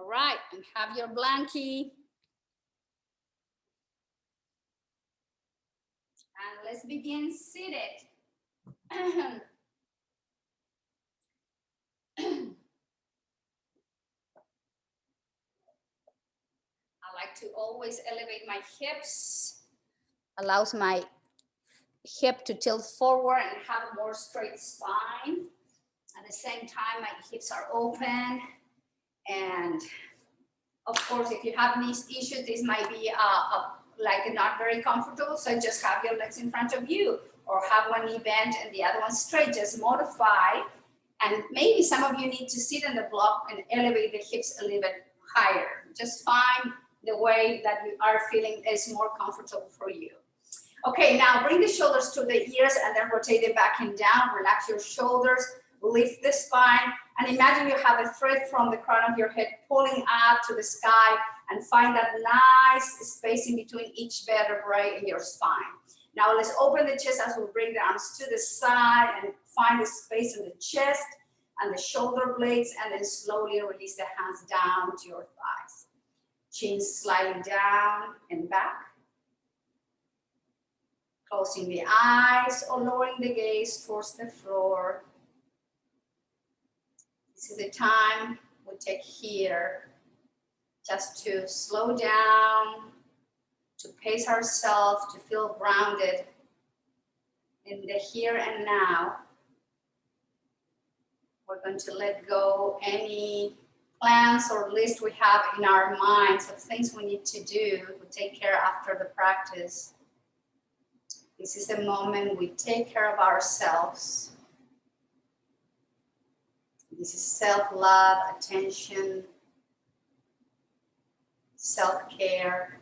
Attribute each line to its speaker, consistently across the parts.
Speaker 1: All right, and have your blankie. And let's begin seated. I like to always elevate my hips, allows my hip to tilt forward and have a more straight spine. At the same time, my hips are open. And of course, if you have these issues, this might be like not very comfortable. So just have your legs in front of you, or have one knee bent and the other one straight. Just modify. And maybe some of you need to sit on the block and elevate the hips a little bit higher. Just find the way that you are feeling is more comfortable for you. Okay, now bring the shoulders to the ears and then rotate it back and down. Relax your shoulders, lift the spine, and imagine you have a thread from the crown of your head pulling up to the sky, and find that nice space in between each vertebrae in your spine. Now let's open the chest as we bring the arms to the side and find the space in the chest and the shoulder blades, and then slowly release the hands down to your thighs. Chin slightly down and back. Closing the eyes or lowering the gaze towards the floor. This is the time we take here just to slow down, to pace ourselves, to feel grounded in the here and now. We're going to let go any plans or list we have in our minds of things we need to do to take care after the practice. This is the moment we take care of ourselves. This is self-love, attention, self-care.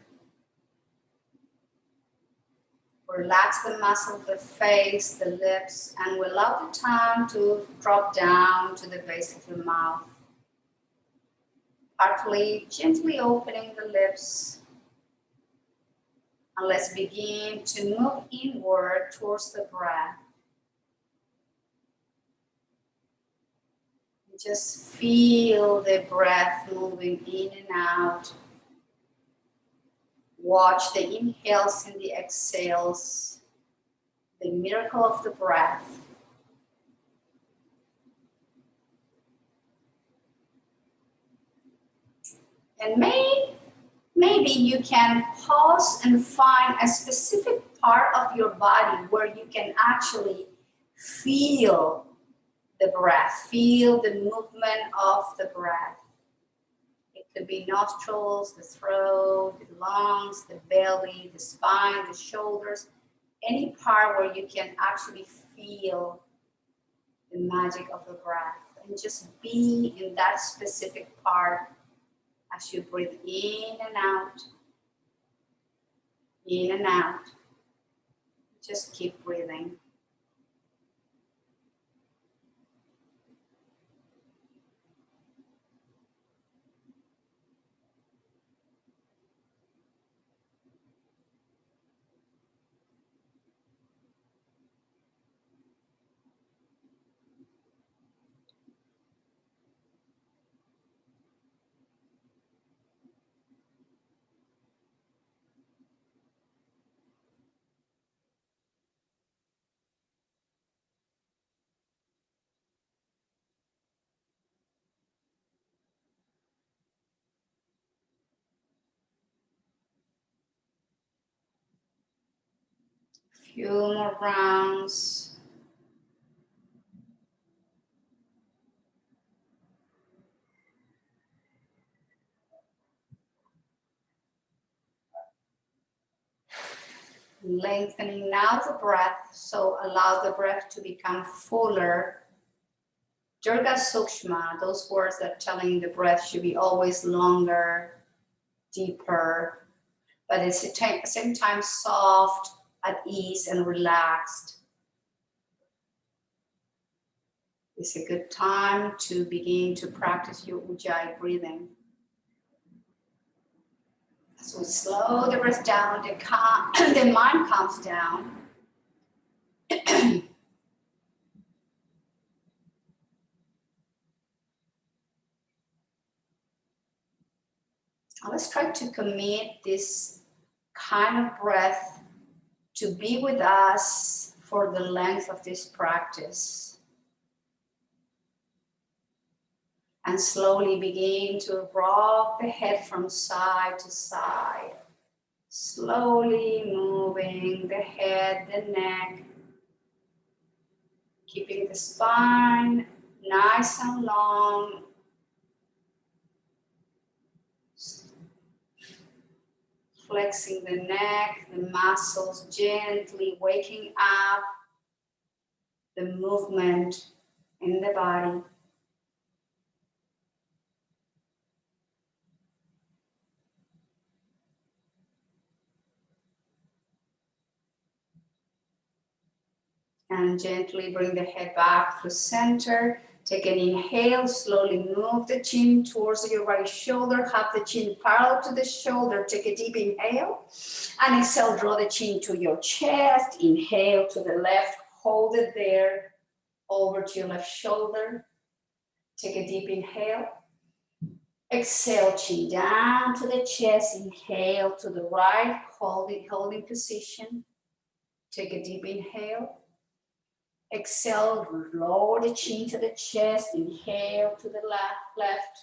Speaker 1: Relax the muscle of the face, the lips, and we allow the tongue to drop down to the base of the mouth. Partly, gently opening the lips. And let's begin to move inward towards the breath. Just feel the breath moving in and out. Watch the inhales and the exhales, the miracle of the breath. And maybe you can pause and find a specific part of your body where you can actually feel the breath, feel the movement of the breath. It could be nostrils, the throat, the lungs, the belly, the spine, the shoulders, any part where you can actually feel the magic of the breath, and just be in that specific part as you breathe in and out, in and out. Just keep breathing. Few more rounds. Lengthening now the breath, so allow the breath to become fuller. Dirga Sukshma, those words that telling the breath should be always longer, deeper, but at the same time soft, at ease and relaxed. It's a good time to begin to practice your Ujjayi breathing. As we slow the breath down, the mind calms down. Now let's try to commit this kind of breath to be with us for the length of this practice. And slowly begin to rock the head from side to side. Slowly moving the head, the neck, keeping the spine nice and long. Flexing the neck, the muscles gently waking up the movement in the body. And gently bring the head back through center. Take an inhale, slowly move the chin towards your right shoulder. Have the chin parallel to the shoulder. Take a deep inhale. And exhale, draw the chin to your chest. Inhale to the left, hold it there. Over to your left shoulder. Take a deep inhale. Exhale, chin down to the chest. Inhale to the right, holding position. Take a deep inhale. Exhale, lower the chin to the chest. Inhale to the left.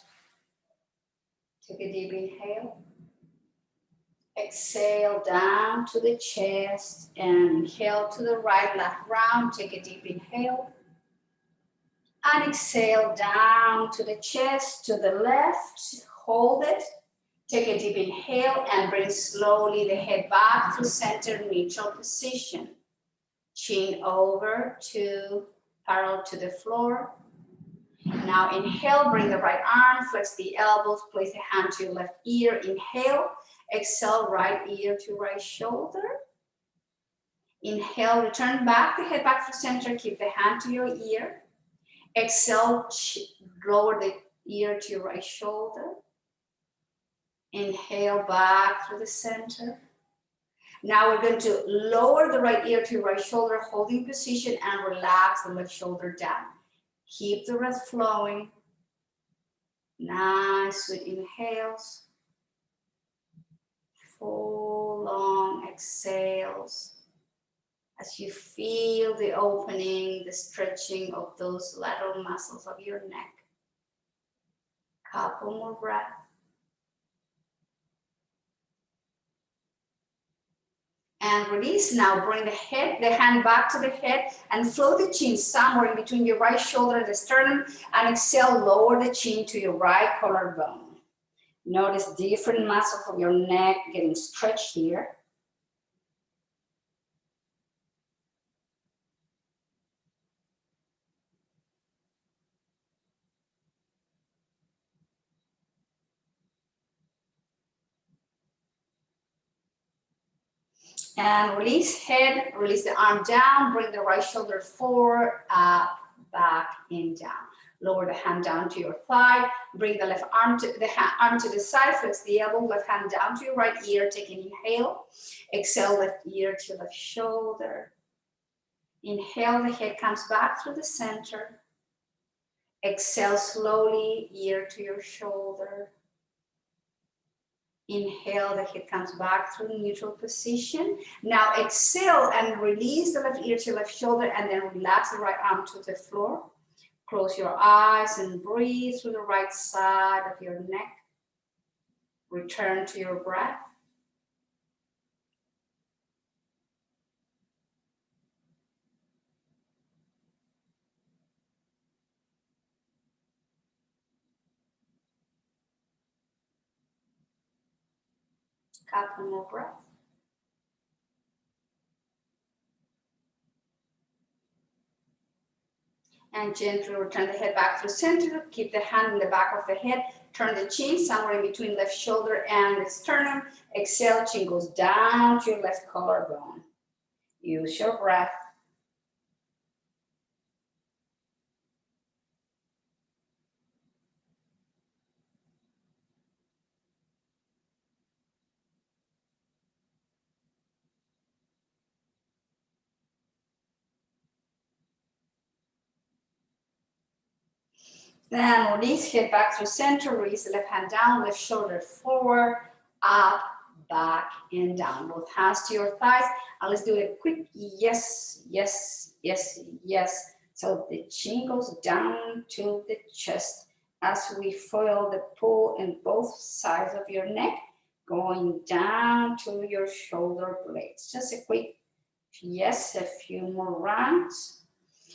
Speaker 1: Take a deep inhale. Exhale down to the chest and inhale to the right, left round. Take a deep inhale. And exhale down to the chest, to the left. Hold it. Take a deep inhale and bring slowly the head back through center, neutral position. Chin over to parallel to the floor. Now inhale, bring the right arm, flex the elbows, place the hand to your left ear. Inhale, exhale, right ear to right shoulder. Inhale, return back, the head back to center, keep the hand to your ear. Exhale, lower the ear to your right shoulder. Inhale, back through the center. Now we're going to lower the right ear to your right shoulder, holding position, and relax the left shoulder down. Keep the breath flowing. Nice, sweet inhales. Full, long exhales. As you feel the opening, the stretching of those lateral muscles of your neck. Couple more breaths. And release. Now bring the hand back to the head and float the chin somewhere in between your right shoulder and the sternum, and exhale, lower the chin to your right collarbone. Notice different muscles of your neck getting stretched here. And release head, release the arm down, bring the right shoulder forward, up, back, and down. Lower the hand down to your thigh, bring the left arm to arm to the side, flex the elbow, left hand down to your right ear, take an inhale. Exhale, left ear to left shoulder. Inhale, the head comes back through the center. Exhale slowly, ear to your shoulder. Inhale, the head comes back through neutral position. Now exhale and release the left ear to left shoulder, and then relax the right arm to the floor. Close your eyes and breathe through the right side of your neck. Return to your breath. Couple more breaths. And gently return the head back through center. Keep the hand in the back of the head. Turn the chin somewhere in between left shoulder and the sternum. Exhale, chin goes down to your left collarbone. Use your breath. Then release, head back through center, release the left hand down, left shoulder forward, up, back, and down. Both hands to your thighs. And let's do a quick yes, yes, yes, yes. So the chin goes down to the chest as we feel the pull in both sides of your neck, going down to your shoulder blades. Just a quick yes, a few more rounds.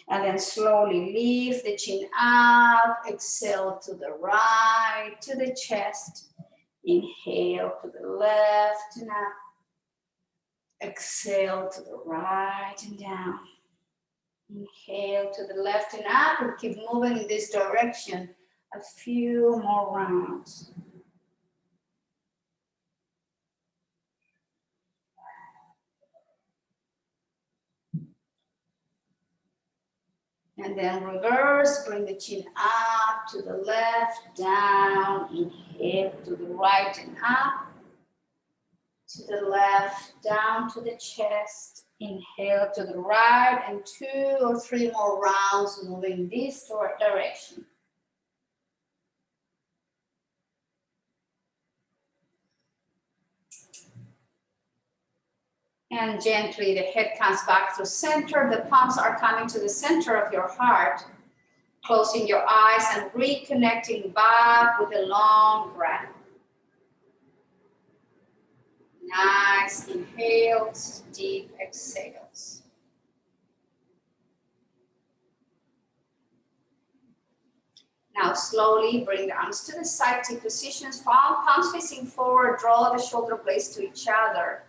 Speaker 1: And then slowly lift the chin up, exhale to the right, to the chest. Inhale to the left and up. Exhale to the right and down. Inhale to the left and up, and keep moving in this direction. A few more rounds. And then reverse, bring the chin up to the left, down, inhale to the right and up. To the left, down to the chest, inhale to the right, and 2 or 3 more rounds moving this direction. And gently the head comes back to center, the palms are coming to the center of your heart, closing your eyes and reconnecting back with a long breath. Nice inhales, deep exhales. Now slowly bring the arms to the side, take positions, palms facing forward, draw the shoulder blades to each other.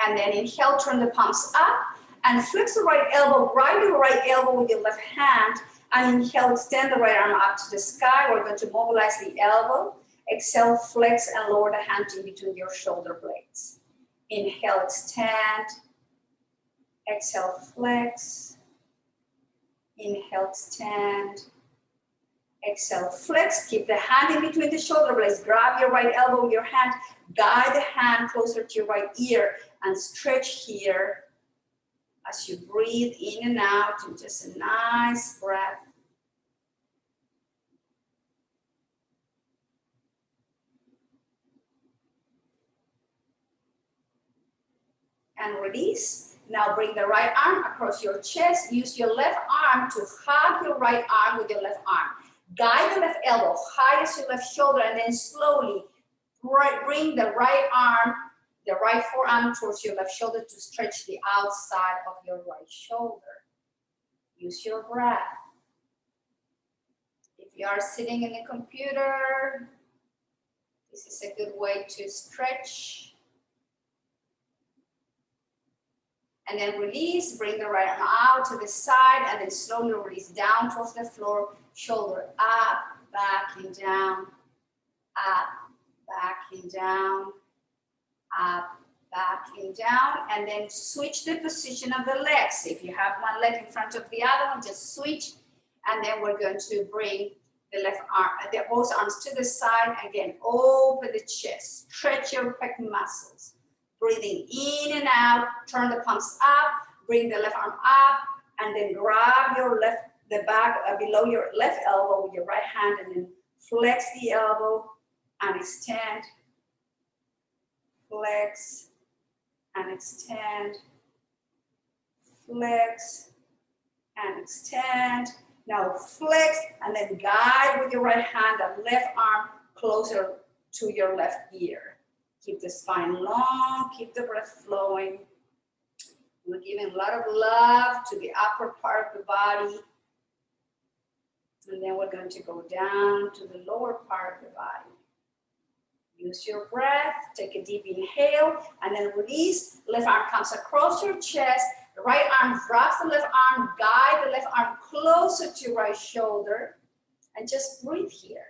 Speaker 1: And then inhale, turn the palms up and flex the right elbow, grab your right elbow with your left hand. And inhale, extend the right arm up to the sky. We're going to mobilize the elbow. Exhale, flex and lower the hand in between your shoulder blades. Inhale, extend. Exhale, flex. Inhale, extend. Exhale, flex. Keep the hand in between the shoulder blades. Grab your right elbow with your hand. Guide the hand closer to your right ear and stretch here as you breathe in and out in just a nice breath. And release. Now bring the right arm across your chest. Use your left arm to hug your right arm with your left arm. Guide the left elbow high as your left shoulder, and then slowly bring the right arm, the right forearm towards your left shoulder to stretch the outside of your right shoulder. Use your breath. If you are sitting in the computer, this is a good way to stretch. And then release, bring the right arm out to the side, and then slowly release down towards the floor, shoulder up, back and down, up, back and down, up, back and down, and then switch the position of the legs. If you have one leg in front of the other one, just switch, and then we're going to bring the left arm, both arms to the side. Again, open the chest, stretch your pec muscles. Breathing in and out, turn the palms up, bring the left arm up, and then grab your the back below your left elbow with your right hand, and then flex the elbow and extend, flex and extend, flex and extend. Now flex and then guide with your right hand the left arm closer to your left ear. Keep the spine long, keep the breath flowing. We're giving a lot of love to the upper part of the body. And then we're going to go down to the lower part of the body. Use your breath, take a deep inhale, and then release. Left arm comes across your chest. The right arm drops the left arm, guide the left arm closer to your right shoulder, and just breathe here.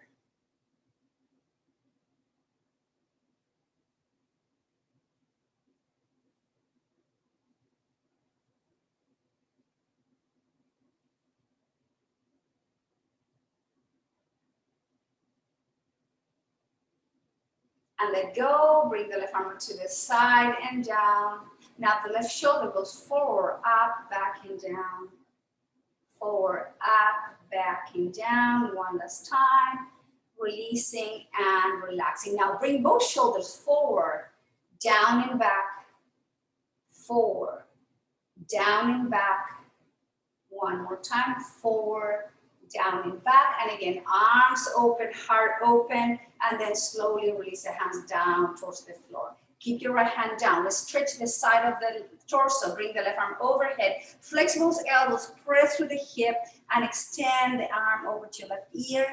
Speaker 1: And let go, bring the left arm to the side and down. Now the left shoulder goes forward, up, back and down. Forward, up, backing down one last time, releasing and relaxing. Now bring both shoulders forward, down and back, forward, down and back. One more time, forward, down and back. And again, arms open, heart open, and then slowly release the hands down towards the floor. Keep your right hand down. Let's stretch the side of the torso. Bring the left arm overhead. Flex those elbows, press through the hip, and extend the arm over to your left ear.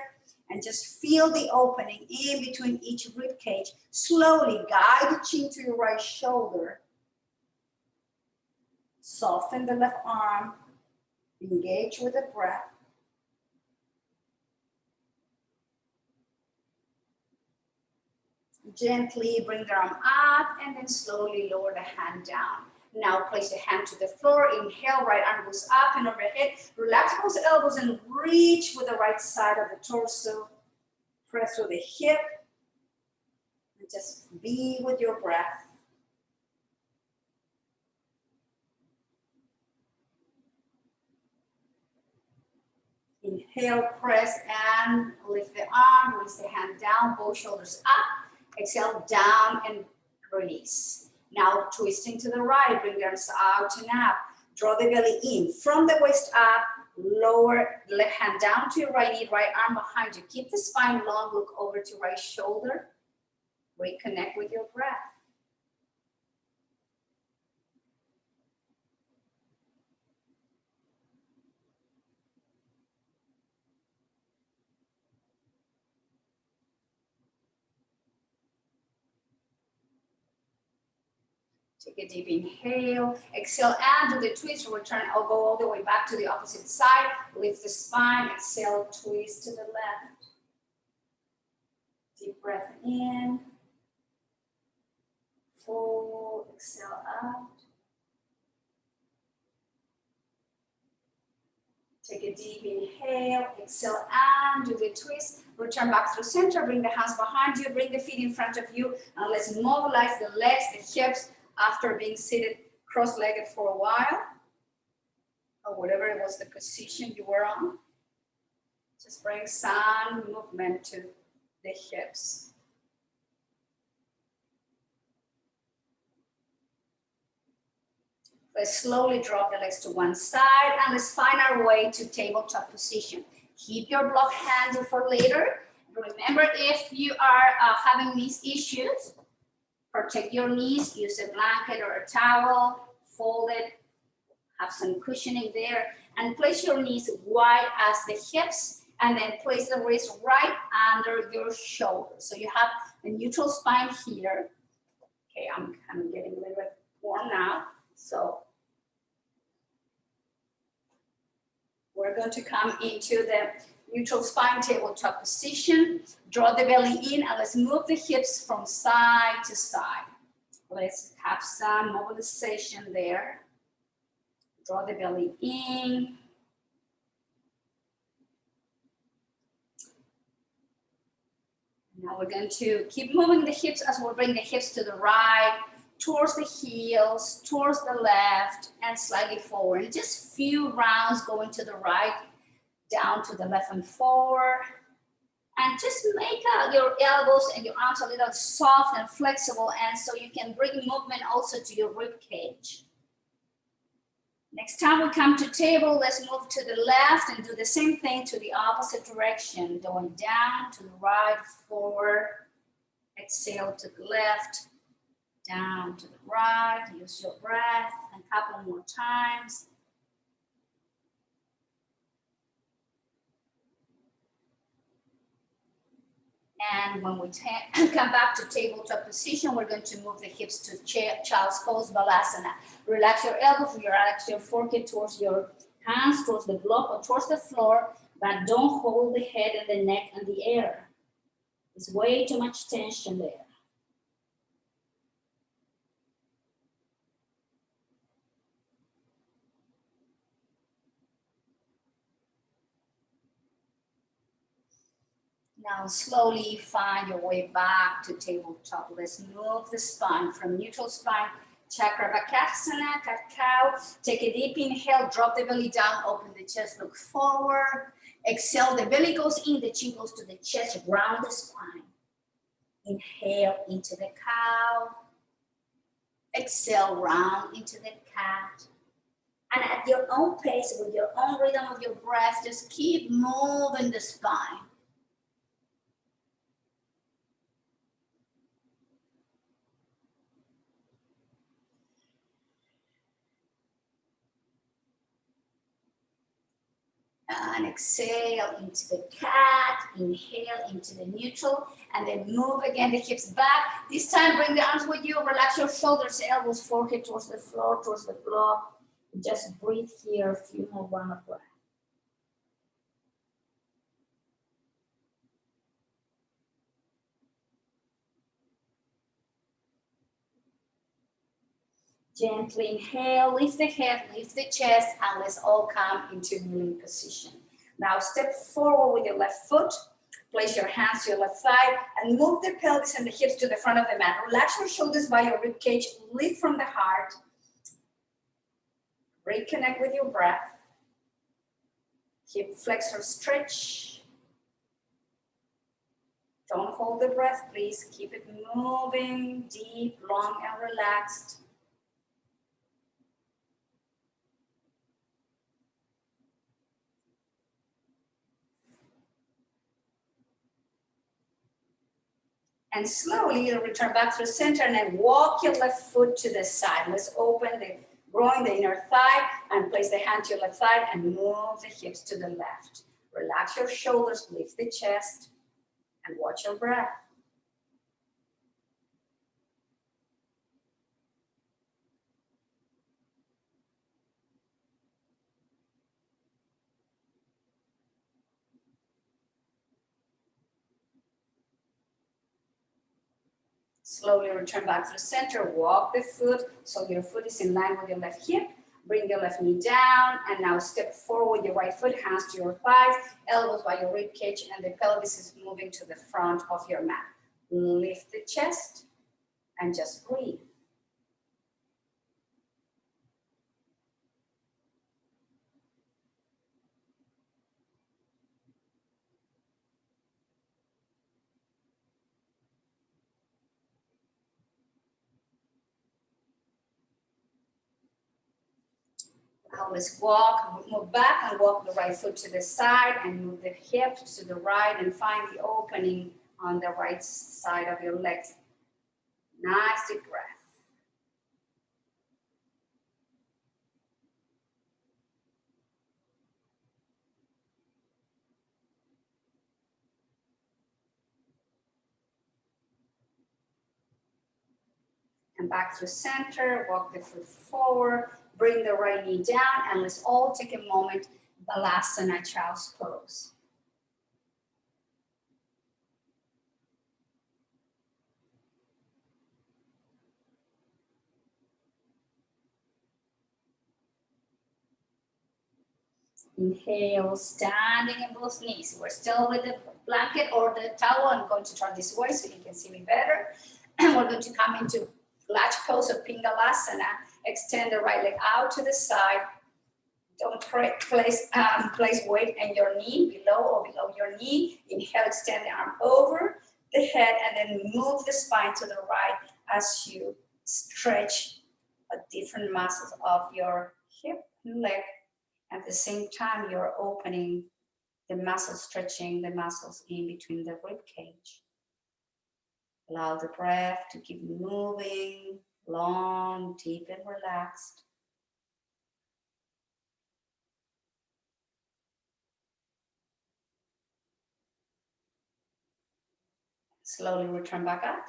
Speaker 1: And just feel the opening in between each rib cage. Slowly guide the chin to your right shoulder. Soften the left arm. Engage with the breath. Gently bring the arm up and then slowly lower the hand down. Now place the hand to the floor. Inhale, right arm goes up and overhead. Relax those elbows and reach with the right side of the torso. Press through the hip. And just be with your breath. Inhale, press and lift the arm, release the hand down, both shoulders up. Exhale, down and release. Now twisting to the right, bring the arms out and up. Draw the belly in. From the waist up, lower the left hand down to your right knee, right arm behind you. Keep the spine long, look over to right shoulder. Reconnect with your breath. Take a deep inhale, exhale and do the twist, return elbow all the way back to the opposite side, lift the spine, exhale, twist to the left. Deep breath in, full, exhale out. Take a deep inhale, exhale and do the twist, return back through center, bring the hands behind you, bring the feet in front of you, and let's mobilize the legs, the hips, after being seated cross-legged for a while, or whatever it was the position you were on. Just bring some movement to the hips. Let's slowly drop the legs to one side and let's find our way to tabletop position. Keep your block handy for later. Remember, if you are having these issues, protect your knees, use a blanket or a towel, fold it, have some cushioning there, and place your knees wide as the hips, and then place the wrist right under your shoulder. So you have a neutral spine here. Okay, I'm kind of getting a little bit warm now. So we're going to come into the neutral spine tabletop position. Draw the belly in and let's move the hips from side to side. Let's have some mobilization there. Draw the belly in. Now we're going to keep moving the hips as we'll bring the hips to the right, towards the heels, towards the left, and slightly forward. Just few rounds going to the right, down to the left and forward. And just make your elbows and your arms a little soft and flexible, and so you can bring movement also to your rib cage. Next time we come to table, let's move to the left and do the same thing to the opposite direction, going down to the right, forward, exhale to the left, down to the right, use your breath, and a couple more times. And when we come back to tabletop position, we're going to move the hips to child's pose, balasana. Relax your elbows, relax your forehead towards your hands, towards the block or towards the floor, but don't hold the head and the neck in the air. There's way too much tension there. Now slowly find your way back to tabletop. Let's move the spine from neutral spine, Chakravakasana, cat cow. Take a deep inhale, drop the belly down, open the chest, look forward. Exhale, the belly goes in, the chin goes to the chest, round the spine. Inhale into the cow. Exhale, round into the cat. And at your own pace, with your own rhythm of your breath, just keep moving the spine. And exhale into the cat, inhale into the neutral, and then move again the hips back. This time bring the arms with you, relax your shoulders, elbows, forehead towards the floor, towards the floor. Just breathe here a few more rounds of breath. Gently inhale, lift the head, lift the chest, and let's all come into kneeling position. Now step forward with your left foot, place your hands to your left thigh, and move the pelvis and the hips to the front of the mat. Relax your shoulders by your rib cage, lift from the heart. Reconnect with your breath. Hip flexor stretch. Don't hold the breath, please. Keep it moving, deep, long, and relaxed. And slowly you'll return back to the center and then walk your left foot to the side. Let's open the groin, the inner thigh, and place the hand to your left side and move the hips to the left. Relax your shoulders, lift the chest, and watch your breath. Slowly return back to the center, walk the foot so your foot is in line with your left hip. Bring your left knee down and now step forward with your right foot, hands to your thighs, elbows by your rib cage, and the pelvis is moving to the front of your mat. Lift the chest and just breathe. Now let's walk, move back and walk the right foot to the side and move the hips to the right and find the opening on the right side of your legs. Nice deep breath. And back to center, walk the foot forward, bring the right knee down, and let's all take a moment, Balasana, child's pose. Inhale, standing in both knees. We're still with the blanket or the towel. I'm going to turn this way so you can see me better. And we're going to come into latch pose of Pingalasana. Extend the right leg out to the side. Don't place weight in your knee, below or below your knee. Inhale, extend the arm over the head and then move the spine to the right as you stretch different muscles of your hip and leg. At the same time, you're opening the muscles, stretching the muscles in between the rib cage. Allow the breath to keep moving, long, deep, and relaxed. Slowly return back up,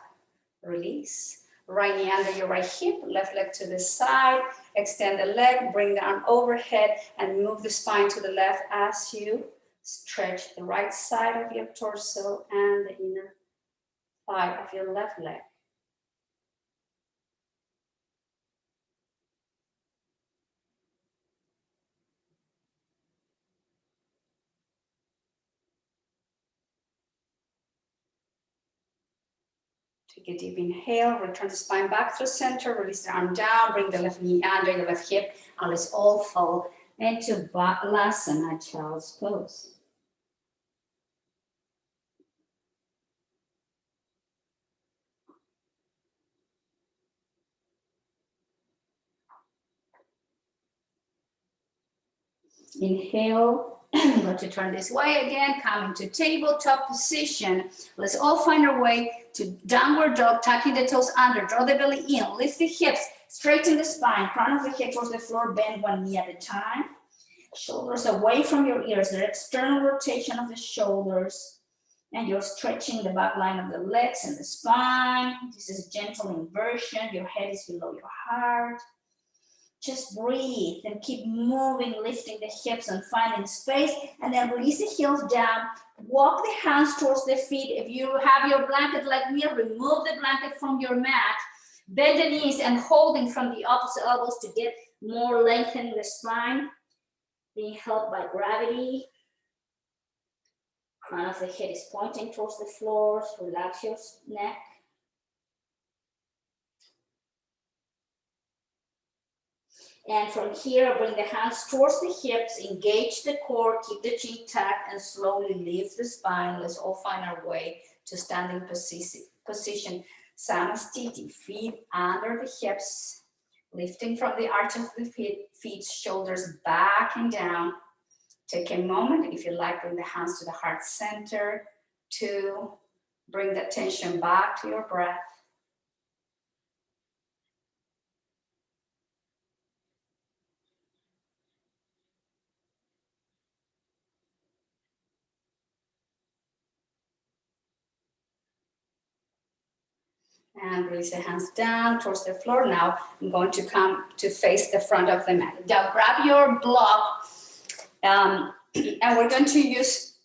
Speaker 1: release. Right knee under your right hip, left leg to the side, extend the leg, bring the arm overhead, and move the spine to the left as you stretch the right side of your torso and the inner thigh of your left leg. Take a deep inhale, return the spine back through center, release the arm down, bring the left knee under your left hip, and let's all fall into Balasana, child's pose. Inhale, I'm going to turn this way again, come into tabletop position. Let's all find our way to downward dog, tucking the toes under, draw the belly in, lift the hips, straighten the spine, crown of the head towards the floor, bend one knee at a time. Shoulders away from your ears, the external rotation of the shoulders, and you're stretching the back line of the legs and the spine. This is gentle inversion, your head is below your heart. Just breathe and keep moving, lifting the hips and finding space, and then release the heels down. Walk the hands towards the feet. If you have your blanket like me, remove the blanket from your mat. Bend the knees and holding from the opposite elbows to get more length in the spine. Being helped by gravity. Crown of the head is pointing towards the floor. Relax your neck. And from here, bring the hands towards the hips, engage the core, keep the chin tucked, and slowly lift the spine. Let's all find our way to standing position. Samastiti, feet under the hips, lifting from the arch of the feet, shoulders back and down. Take a moment, if you like, bring the hands to the heart center. 2, bring the attention back to your breath. And release the hands down towards the floor. Now I'm going to come to face the front of the mat. Now grab your block, and we're going to use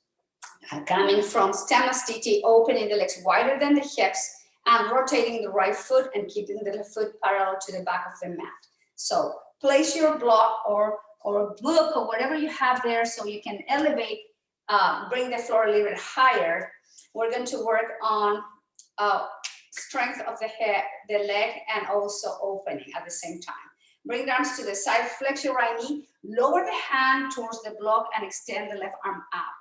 Speaker 1: coming from Stamastiti, opening the legs wider than the hips and rotating the right foot and keeping the left foot parallel to the back of the mat. So place your block or book or whatever you have there so you can elevate, bring the floor a little bit higher. We're going to work on strength of the head, the leg, and also opening at the same time. Bring the arms to the side, flex your right knee, lower the hand towards the block and extend the left arm up.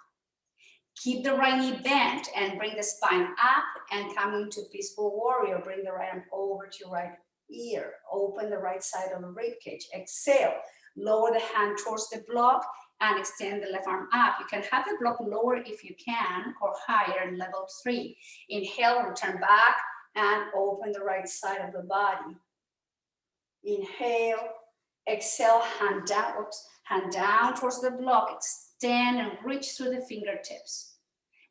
Speaker 1: Keep the right knee bent and bring the spine up and come into peaceful warrior. Bring the right arm over to your right ear. Open the right side of the rib cage. Exhale, lower the hand towards the block and extend the left arm up. You can have the block lower if you can or higher in level 3. Inhale, return back and open the right side of the body. Inhale, exhale, hand down towards the block. Extend and reach through the fingertips.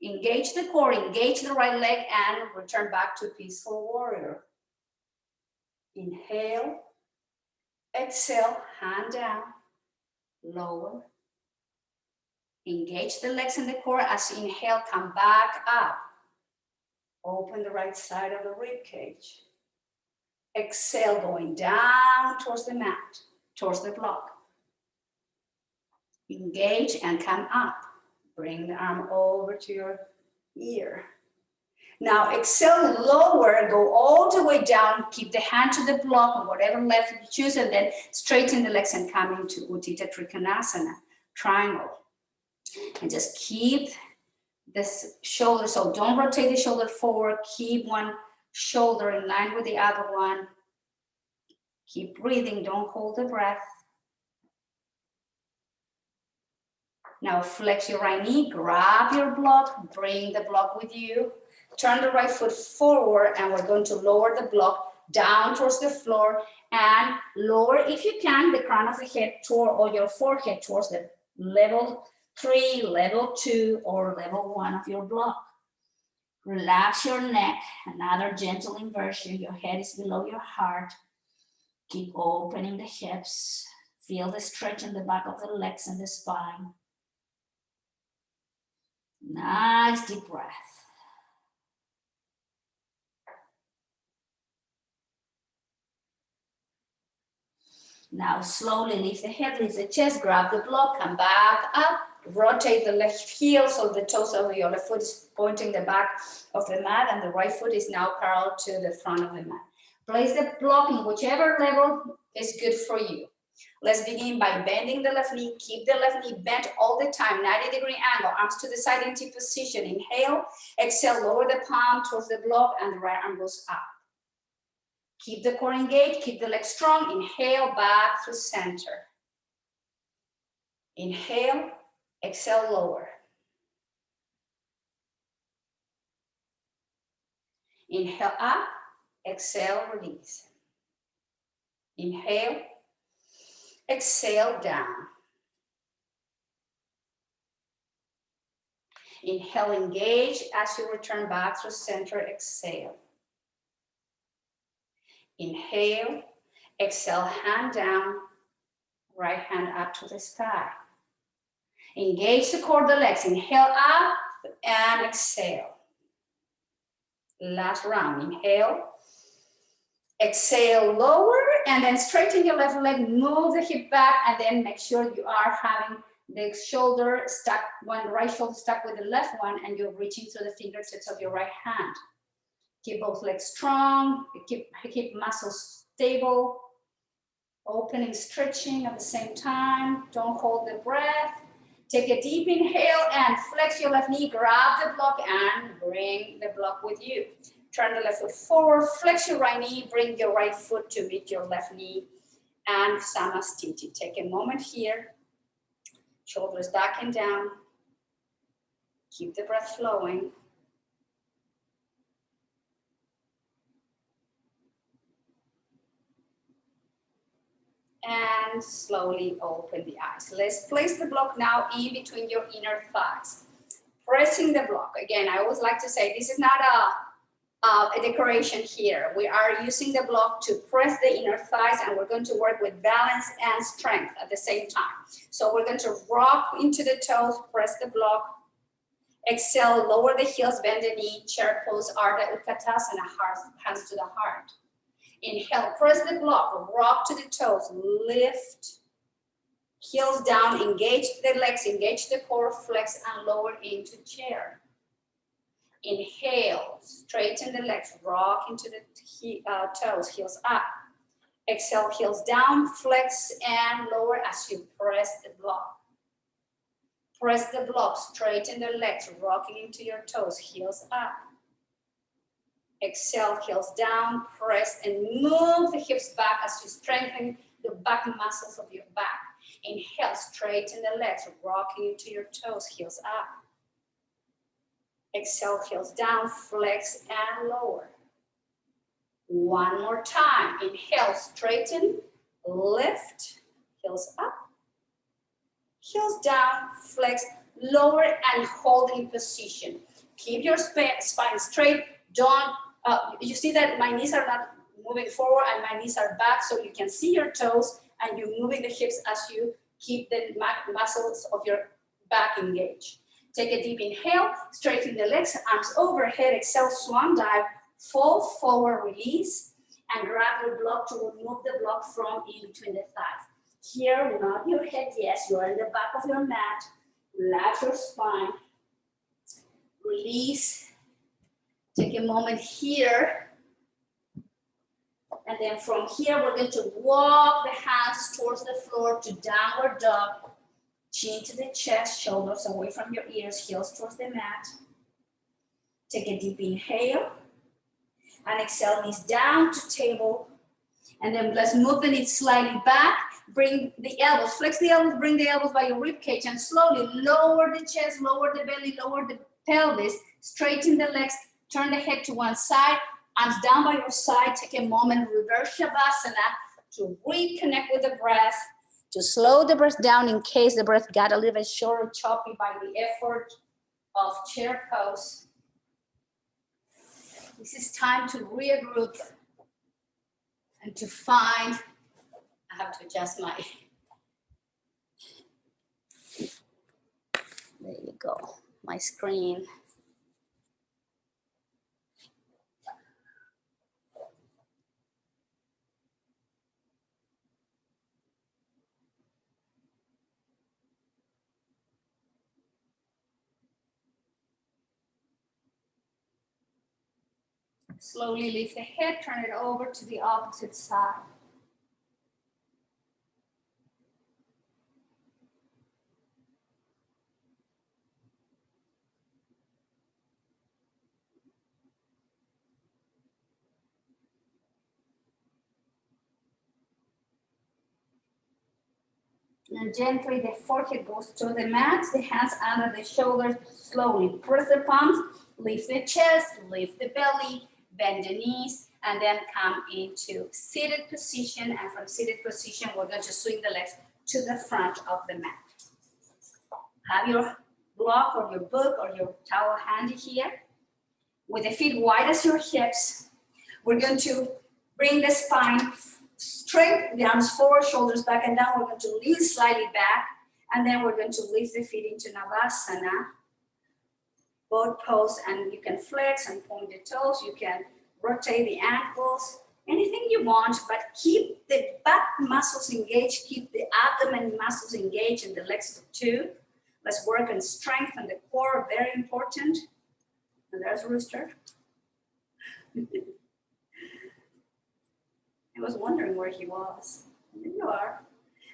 Speaker 1: Engage the core, engage the right leg, and return back to peaceful warrior. Inhale, exhale, hand down, lower. Engage the legs and the core. As you inhale, come back up. Open the right side of the rib cage. Exhale, going down towards the mat, towards the block. Engage and come up. Bring the arm over to your ear. Now exhale, lower, go all the way down, keep the hand to the block or whatever left you choose, and then straighten the legs and come into Utthita Trikonasana, triangle. And just keep this shoulder, so don't rotate the shoulder forward, keep one shoulder in line with the other one. Keep breathing, don't hold the breath. Now flex your right knee, grab your block, bring the block with you. Turn the right foot forward and we're going to lower the block down towards the floor and lower, if you can, the crown of the head toward, or your forehead towards the level 3, level 2, or level 1 of your block. Relax your neck, another gentle inversion. Your head is below your heart. Keep opening the hips. Feel the stretch in the back of the legs and the spine. Nice deep breath. Now slowly lift the head, lift the chest, grab the block, come back up, rotate the left heel so the toes of your left foot is pointing the back of the mat and the right foot is now parallel to the front of the mat. Place the block in whichever level is good for you. Let's begin by bending the left knee. Keep the left knee bent all the time, 90-degree angle, arms to the side in T position. Inhale, exhale, lower the palm towards the block and the right arm goes up. Keep the core engaged, keep the legs strong. Inhale, back through center. Inhale, exhale, lower. Inhale up, exhale, release. Inhale, exhale, down. Inhale, engage as you return back to center, exhale. Inhale, exhale, hand down, right hand up to the sky. Engage the core of the legs. Inhale up and exhale. Last round. Inhale, exhale, lower, and then straighten your left leg, move the hip back, and then make sure you are having the shoulder stuck, one right shoulder stuck with the left one, and you're reaching to the fingertips of your right hand. Keep both legs strong, keep muscles stable, opening, stretching at the same time. Don't hold the breath. Take a deep inhale and flex your left knee, grab the block and bring the block with you. Turn the left foot forward, flex your right knee, bring your right foot to meet your left knee, and Samastiti. Take a moment here, shoulders back and down. Keep the breath flowing. And slowly open the eyes. Let's place the block now in between your inner thighs. Pressing the block. Again, I always like to say this is not a decoration here. We are using the block to press the inner thighs, and we're going to work with balance and strength at the same time. So we're going to rock into the toes, press the block. Exhale, lower the heels, bend the knee, chair pose, Ardha Utkatasana, hands to the heart. Inhale, press the block, rock to the toes, lift, heels down, engage the legs, engage the core, flex and lower into chair. Inhale, straighten the legs, rock into the toes, heels up. Exhale, heels down, flex and lower as you press the block. Press the block, straighten the legs, rocking into your toes, heels up. Exhale, heels down, press and move the hips back as you strengthen the back muscles of your back. Inhale, straighten the legs, rocking into your toes, heels up. Exhale, heels down, flex and lower. One more time. Inhale, straighten, lift, heels up. Heels down, flex, lower and hold in position. Keep your spine straight. Don't, you see that my knees are not moving forward and my knees are back, so you can see your toes and you're moving the hips as you keep the muscles of your back engaged. Take a deep inhale, straighten the legs, arms overhead, exhale, swan dive, fall forward, release, and grab your block to remove the block from in between the thighs. Here, nod your head, yes, you are in the back of your mat. Relax your spine. Release. Take a moment here. And then from here, we're going to walk the hands towards the floor to downward dog. Chin to the chest, shoulders away from your ears, heels towards the mat. Take a deep inhale. And exhale, knees down to table. And then let's move the knees slightly back. Bring the elbows, flex the elbows, bring the elbows by your rib cage, and slowly lower the chest, lower the belly, lower the pelvis, straighten the legs, turn the head to one side, arms down by your side. Take a moment, reverse Shavasana to reconnect with the breath, to slow the breath down in case the breath got a little bit short or choppy by the effort of chair pose. This is time to regroup and to find, I have to adjust my, there you go, my screen. Slowly lift the head, turn it over to the opposite side. And gently the forehead goes to the mat, the hands under the shoulders, slowly press the palms, lift the chest, lift the belly, bend the knees, and then come into seated position. And from seated position, we're going to swing the legs to the front of the mat. Have your block or your book or your towel handy here. With the feet wide as your hips, we're going to bring the spine straight, the arms forward, shoulders back and down. We're going to lean slightly back, and then we're going to lift the feet into Navasana. Both pose, and you can flex and point the toes. You can rotate the ankles, anything you want, but keep the back muscles engaged, keep the abdomen muscles engaged, and the legs too. Let's work on strength and the core, very important. And there's Rooster. I was wondering where he was. There you are.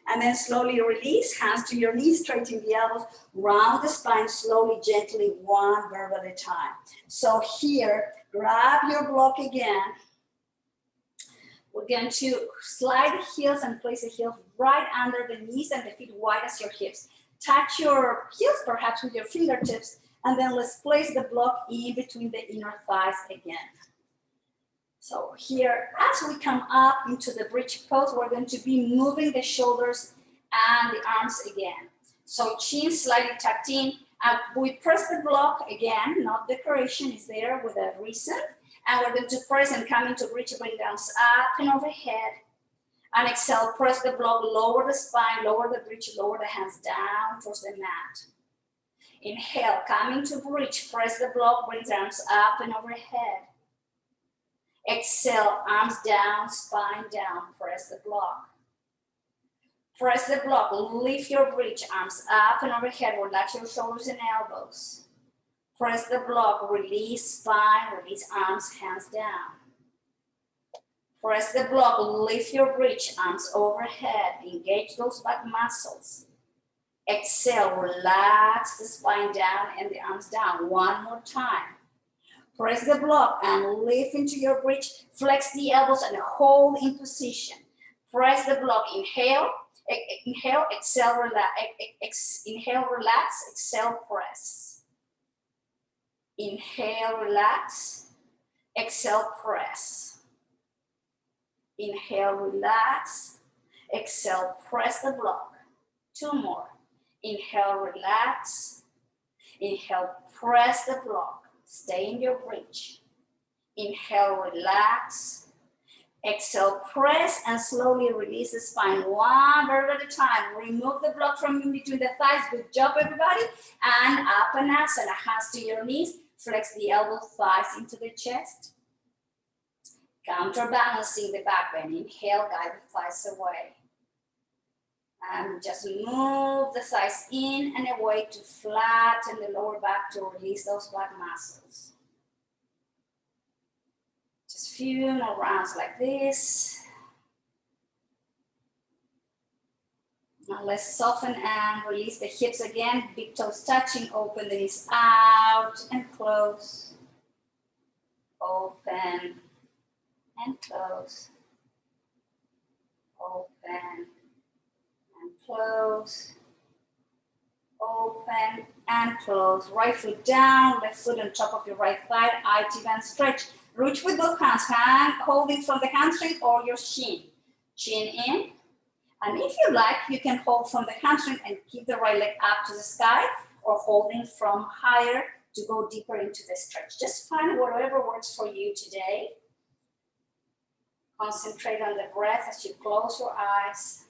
Speaker 1: And then slowly release, hands to your knees, straighten the elbows, round the spine slowly, gently, one verb at a time. So here, grab your block again. We're going to slide the heels and place the heels right under the knees and the feet wide as your hips. Touch your heels perhaps with your fingertips, and then let's place the block in between the inner thighs again. So here, as we come up into the bridge pose, we're going to be moving the shoulders and the arms again. So chin slightly tucked in, and we press the block again, not decoration, is there with a reason. And we're going to press and come into bridge, bring the arms up and overhead. And exhale, press the block, lower the spine, lower the bridge, lower the hands down towards the mat. Inhale, come into bridge, press the block, bring the arms up and overhead. Exhale, arms down, spine down, press the block. Press the block, lift your bridge, arms up and overhead, relax your shoulders and elbows. Press the block, release spine, release arms, hands down. Press the block, lift your bridge, arms overhead, engage those back muscles. Exhale, relax the spine down and the arms down. One more time. Press the block and lift into your bridge, flex the elbows and hold in position. Press the block, inhale, inhale, exhale, relax, inhale, relax, exhale, press. Inhale, relax, exhale, press. Inhale, relax, exhale, press the block. Two more. Inhale, relax, inhale, press the block. Stay in your bridge. Inhale, relax. Exhale, press and slowly release the spine one verb at a time. Remove the block from in between the thighs. Good job, everybody. And up and asana, hands to your knees. Flex the elbow, thighs into the chest. Counterbalancing the back bend. Inhale, guide the thighs away. And just move the thighs in and away to flatten the lower back to release those back muscles. Just few more rounds like this. Now let's soften and release the hips again. Big toes touching, open the knees out and close. Open and close. Open. Close, open and close. Right foot down, left foot on top of your right thigh, IT band stretch. Reach with both hands, hand holding from the hamstring or your shin. Chin in. And if you like, you can hold from the hamstring and keep the right leg up to the sky, or holding from higher to go deeper into the stretch. Just find whatever works for you today. Concentrate on the breath as you close your eyes.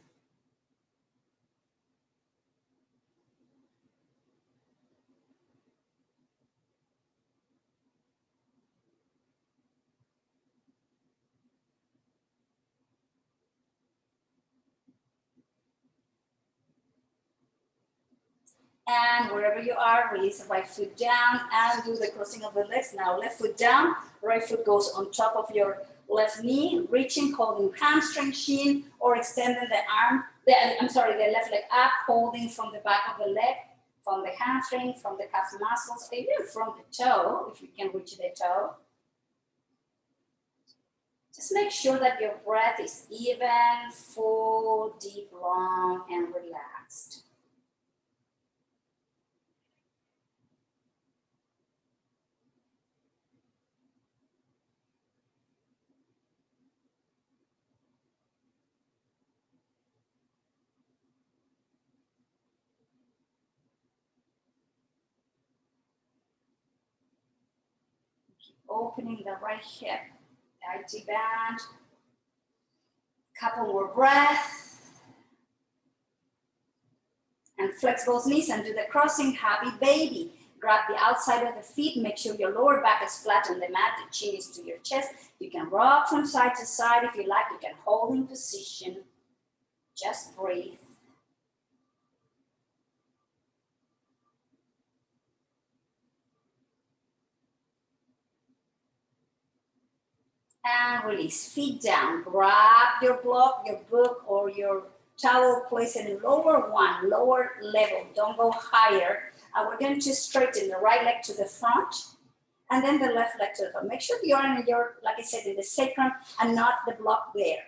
Speaker 1: And wherever you are, release the right foot down and do the crossing of the legs. Now left foot down, right foot goes on top of your left knee, reaching, holding hamstring, shin, or extending the arm, the left leg up, holding from the back of the leg, from the hamstring, from the calf muscles, even from the toe, if you can reach the toe. Just make sure that your breath is even, full, deep, long, and relaxed. Keep opening the right hip, IT band. Couple more breaths. And flex both knees and do the crossing happy baby. Grab the outside of the feet, make sure your lower back is flat on the mat, the chin is to your chest. You can rock from side to side if you like, you can hold in position. Just breathe. And release, feet down. Grab your block, your book, or your towel, place it in lower one, lower level, don't go higher. And we're going to straighten the right leg to the front, and then the left leg to the front. Make sure you're in your, like I said, in the sacrum and not the block there.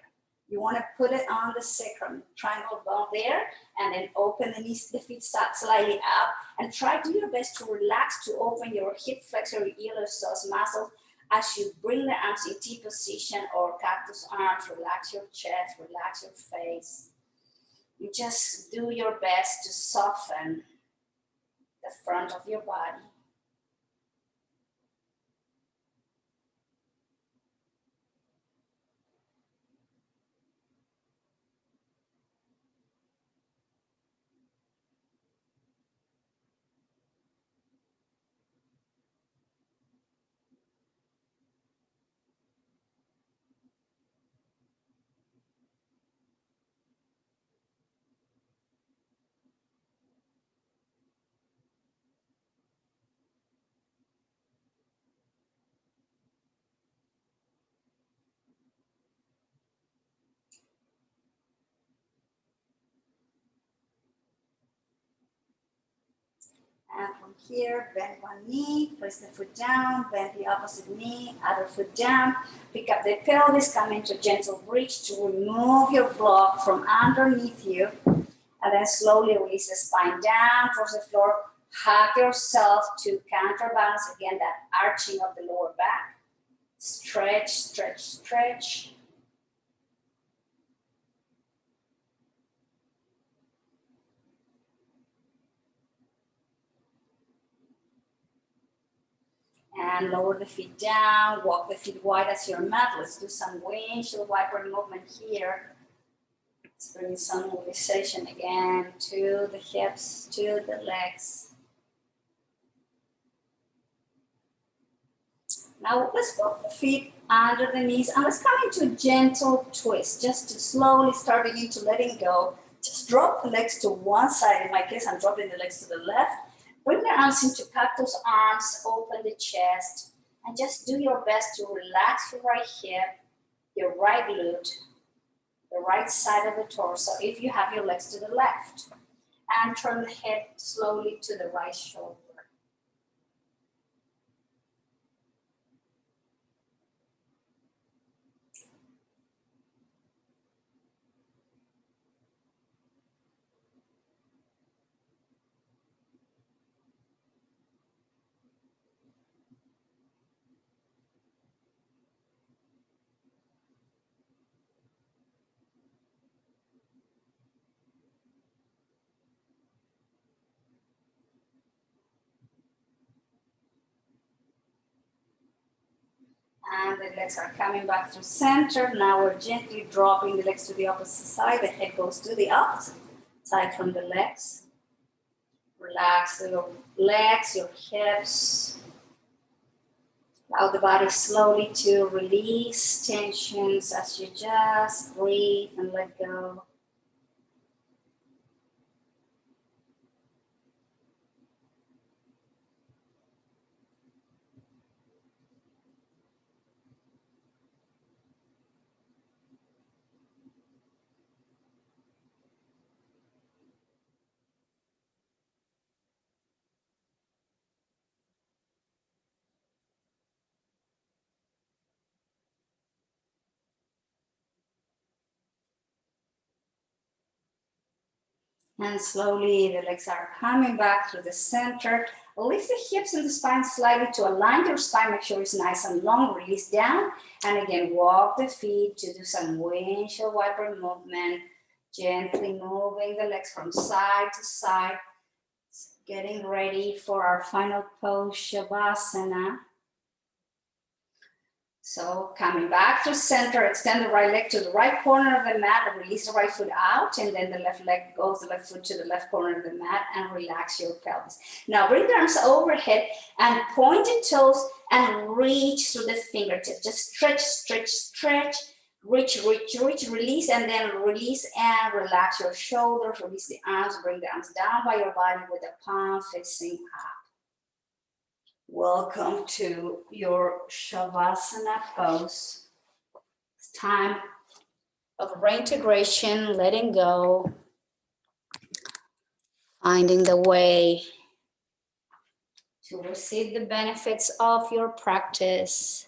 Speaker 1: You want to put it on the sacrum, triangle bone there, and then open the knees, the feet slightly up, and try to do your best to relax, to open your hip flexor, your iliopsoas muscles as you bring the arms in T position or cactus arms. Relax your chest, relax your face. You just do your best to soften the front of your body. And from here, bend one knee, place the foot down, bend the opposite knee, other foot down, pick up the pelvis, come into gentle bridge to remove your block from underneath you, and then slowly release the spine down towards the floor, hug yourself to counterbalance again that arching of the lower back. Stretch, stretch, stretch. And lower the feet down, walk the feet wide as your mat. Let's do some windshield wiper movement here. Let's bring some mobilization again to the hips, to the legs. Now let's walk the feet under the knees and let's come into a gentle twist, just to slowly start beginning to letting go. Just drop the legs to one side. In my case, I'm dropping the legs to the left. Bring the arms into cactus arms, open the chest, and just do your best to relax your right hip, your right glute, the right side of the torso, if you have your legs to the left. And turn the head slowly to the right shoulder. And the legs are coming back to center. Now we're gently dropping the legs to the opposite side. The head goes to the opposite side from the legs. Relax your legs, your hips. Allow the body slowly to release tensions as you just breathe and let go. And slowly the legs are coming back through the center. Lift the hips and the spine slightly to align your spine. Make sure it's nice and long. Release down. And again, walk the feet to do some windshield wiper movement. Gently moving the legs from side to side. Getting ready for our final pose, Shavasana. So coming back to center, extend the right leg to the right corner of the mat, and release the right foot out, and then the left leg goes the left foot to the left corner of the mat, and relax your pelvis. Now bring the arms overhead and point the toes and reach through the fingertips. Just stretch, stretch, stretch, reach, reach, reach, release, and then release and relax your shoulders, release the arms, bring the arms down by your body with the palm facing up. Welcome to your Shavasana pose. It's time of reintegration, letting go, finding the way to receive the benefits of your practice.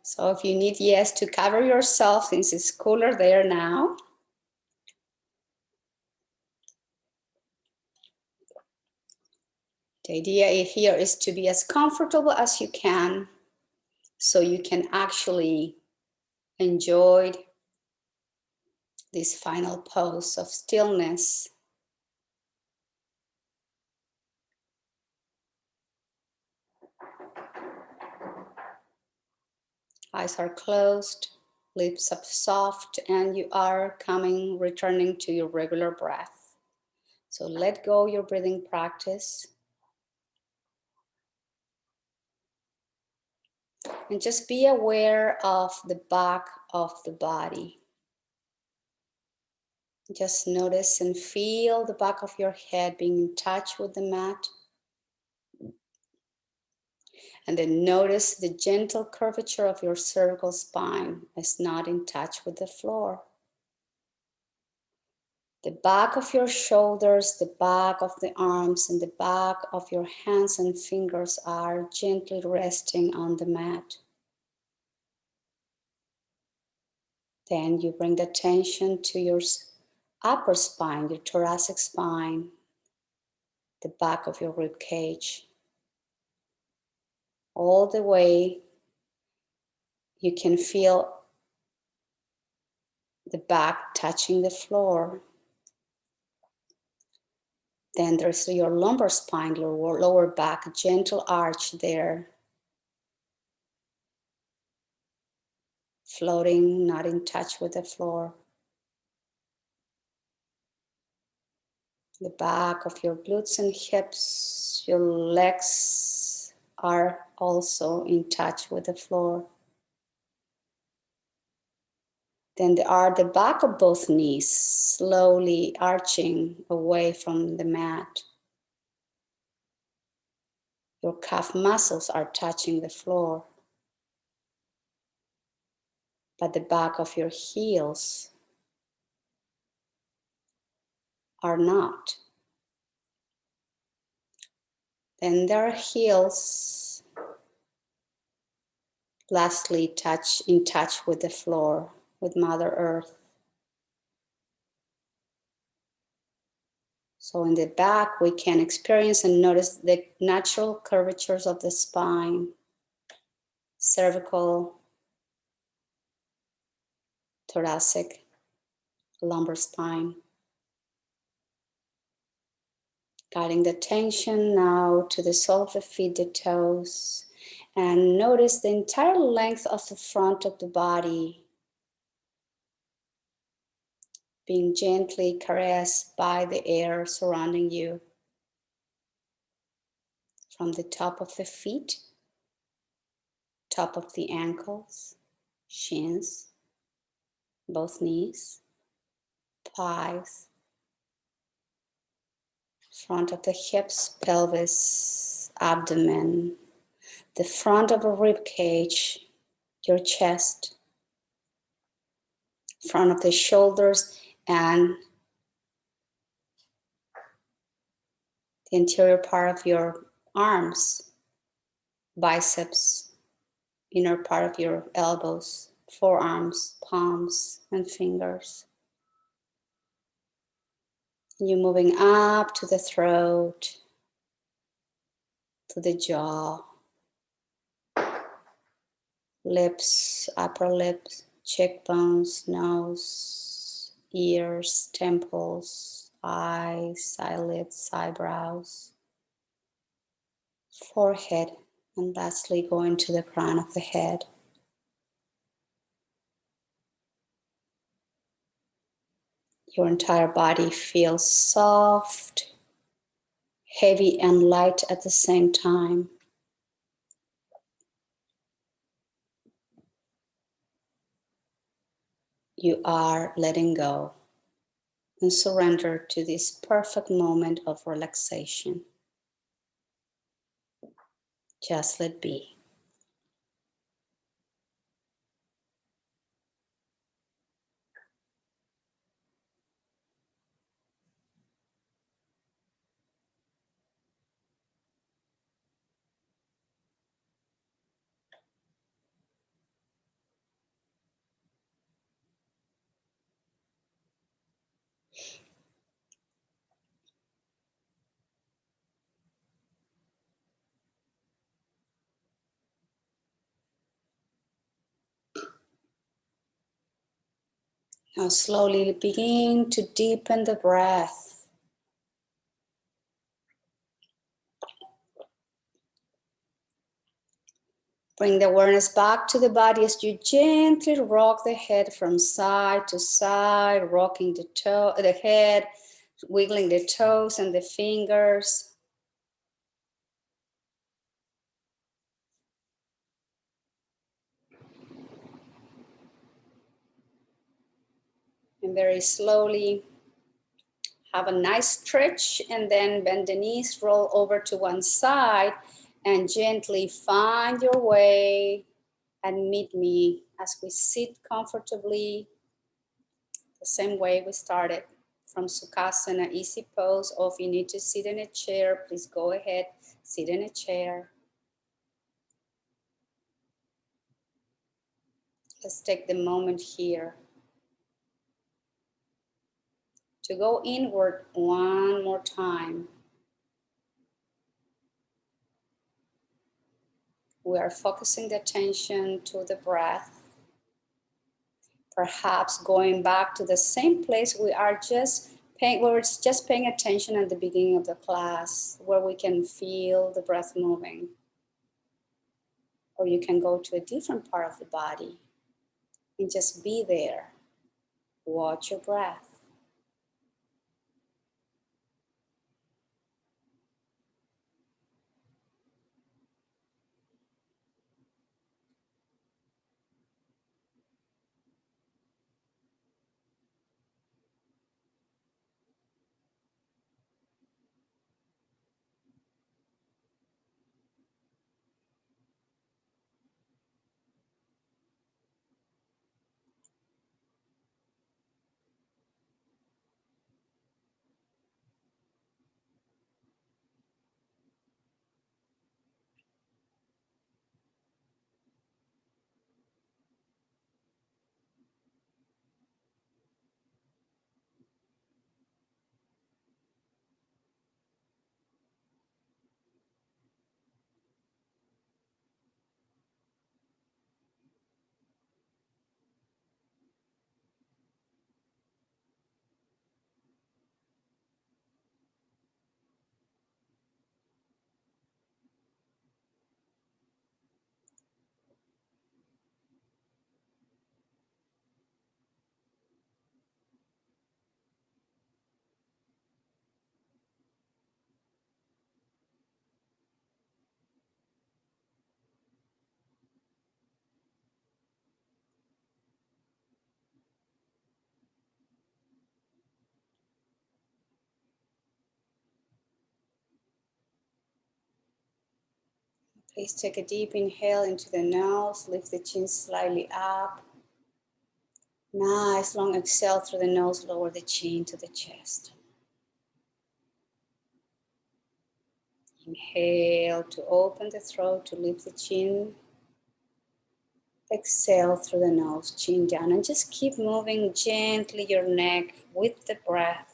Speaker 1: So if you need, yes, to cover yourself since it's cooler there now. The idea here is to be as comfortable as you can so you can actually enjoy this final pose of stillness. Eyes are closed, lips up soft, and you are returning to your regular breath. So let go your breathing practice. And just be aware of the back of the body. Just notice and feel the back of your head being in touch with the mat. And then notice the gentle curvature of your cervical spine is not in touch with the floor. The back of your shoulders, the back of the arms, and the back of your hands and fingers are gently resting on the mat. Then you bring the attention to your upper spine, your thoracic spine, the back of your rib cage. All the way you can feel the back touching the floor. Then there's your lumbar spine, your lower back, a gentle arch there. Floating, not in touch with the floor. The back of your glutes and hips, your legs are also in touch with the floor. Then the back of both knees, slowly arching away from the mat. Your calf muscles are touching the floor, but the back of your heels are not. Then their heels lastly in touch with the floor, with Mother Earth. So in the back, we can experience and notice the natural curvatures of the spine, cervical, thoracic, lumbar spine. Guiding the attention now to the sole of the feet, the toes, and notice the entire length of the front of the body being gently caressed by the air surrounding you. From the top of the feet, top of the ankles, shins, both knees, thighs, front of the hips, pelvis, abdomen, the front of a rib cage, your chest, front of the shoulders, and the interior part of your arms, biceps, inner part of your elbows, forearms, palms, and fingers. You're moving up to the throat, to the jaw, lips, upper lips, cheekbones, nose, ears, temples, eyes, eyelids, eyebrows, forehead, and lastly going to the crown of the head. Your entire body feels soft, heavy, and light at the same time. You are letting go and surrender to this perfect moment of relaxation. Just let be. Now slowly begin to deepen the breath. Bring the awareness back to the body as you gently rock the head from side to side, rocking the head, wiggling the toes and the fingers. And very slowly have a nice stretch and then bend the knees, roll over to one side and gently find your way and meet me as we sit comfortably the same way we started from Sukhasana, easy pose, or if you need to sit in a chair, please go ahead, sit in a chair. Let's take the moment here to go inward one more time. We are focusing the attention to the breath, perhaps going back to the same place we are just paying, where it's just paying attention at the beginning of the class, where we can feel the breath moving. Or you can go to a different part of the body and just be there. Watch your breath. Please take a deep inhale into the nose, lift the chin slightly up. Nice long exhale through the nose, lower the chin to the chest. Inhale to open the throat, to lift the chin. Exhale through the nose, chin down, and just keep moving gently your neck with the breath.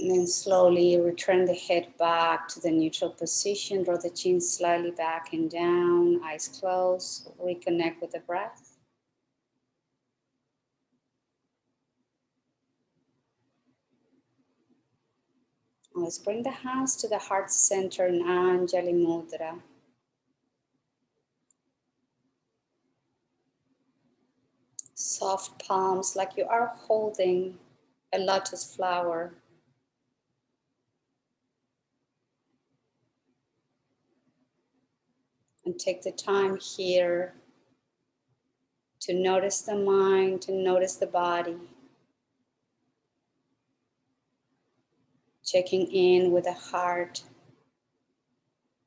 Speaker 1: And then slowly return the head back to the neutral position. Draw the chin slightly back and down, eyes closed. Reconnect with the breath. Let's bring the hands to the heart center in Anjali Mudra. Soft palms like you are holding a lotus flower. And take the time here to notice the mind, to notice the body. Checking in with the heart.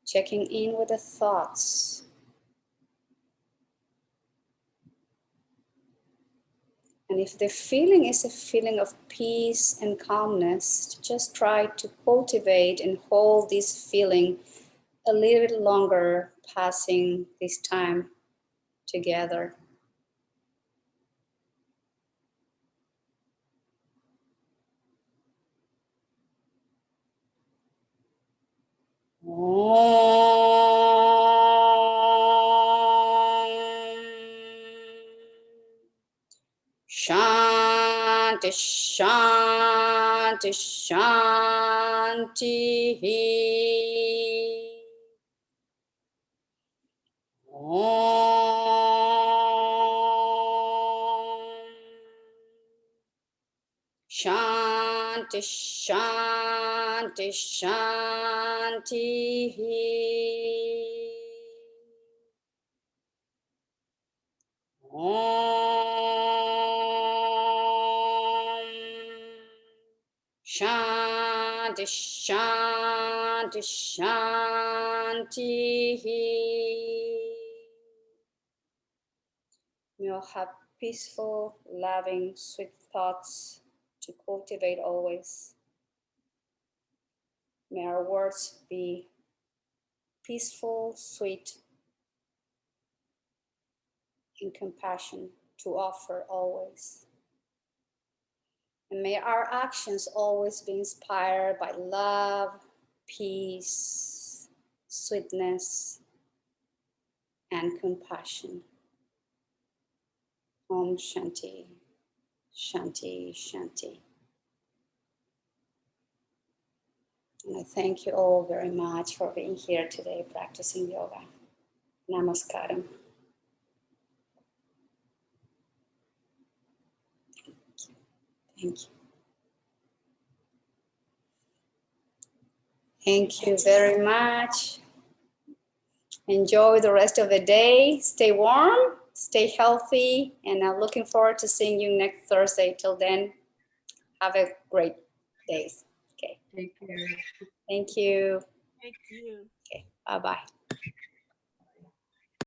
Speaker 1: Checking in with the thoughts. And if the feeling is a feeling of peace and calmness, just try to cultivate and hold this feeling a little bit longer, passing this time together. Shanti, Shanti, Shanti. Shanti, Shanti, Shanti. Shanti, Shanti, Shanti. May all have peaceful, loving, sweet thoughts to cultivate always. May our words be peaceful, sweet, and compassion to offer always. And may our actions always be inspired by love, peace, sweetness, and compassion. Om Shanti, Shanti, Shanti. And I thank you all very much for being here today practicing yoga. Namaskaram. Thank you. Thank you very much. Enjoy the rest of the day. Stay warm, stay healthy, and I'm looking forward to seeing you next Thursday. Till then, have a great day. Okay.
Speaker 2: Take care.
Speaker 1: Thank you.
Speaker 3: Thank you.
Speaker 1: Okay. Bye-bye.